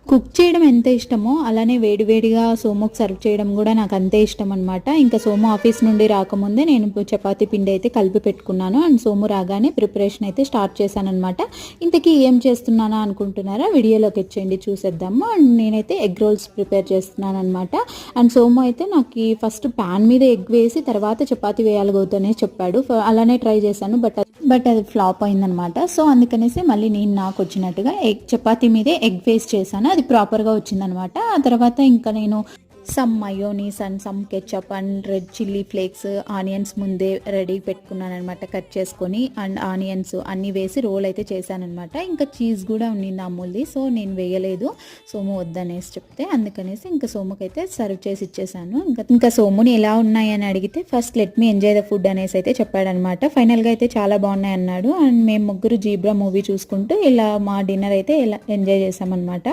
Cook చేయడం ఎంత ఇష్టమో అలానే వేడివేడిగా సోముకి సర్వ్ చేయడం కూడా నాకు అంతే ఇష్టం అనమాట. ఇంకా సోము ఆఫీస్ నుండి రాకముందే నేను చపాతీ పిండి అయితే కలిపి పెట్టుకున్నాను. అండ్ సోము రాగానే ప్రిపరేషన్ అయితే స్టార్ట్ చేశానమాట. ఇంతకీ ఏం చేస్తున్నానా అనుకుంటున్నారా, వీడియోలోకి వచ్చేయండి చూసేద్దాము. అండ్ నేనైతే ఎగ్ రోల్స్ ప్రిపేర్ చేస్తున్నాను అనమాట. అండ్ సోము అయితే నాకు ఫస్ట్ ప్యాన్ మీద ఎగ్ వేసి తర్వాత చపాతీ వేయాలి గౌతనే చెప్పాడు. అలానే ట్రై చేశాను, బట్ అది ఫ్లాప్ అయిందనమాట. సో అందుకనేసి మళ్ళీ నేను నాకు వచ్చినట్టుగా చపాతీ మీదే ఎగ్ వేస్ట్ చేశాను. అది ప్రాపర్గా వచ్చిందనమాట. ఆ తర్వాత ఇంకా నేను some mayonnaise and some ketchup and red chilli flakes, onions ముందే రెడీ పెట్టుకున్నాను అనమాట, కట్ చేసుకొని. అండ్ ఆనియన్స్ అన్నీ వేసి రోల్ అయితే చేశానమాట. ఇంకా చీజ్ కూడా ఉండింది అమూల్ది, సో నేను వేయలేదు, సోము వద్దనేసి చెప్తే. అందుకనేసి ఇంకా సోముకైతే సర్వ్ చేసి ఇచ్చేసాను. ఇంకా సోముని ఎలా ఉన్నాయని అడిగితే first let me enjoy the food అనేసి అయితే చెప్పాడనమాట. ఫైనల్గా అయితే చాలా బాగున్నాయి అన్నాడు. అండ్ మేము ముగ్గురు జీబ్రా మూవీ చూసుకుంటూ ఇలా మా డిన్నర్ అయితే ఇలా ఎంజాయ్ చేసామన్నమాట.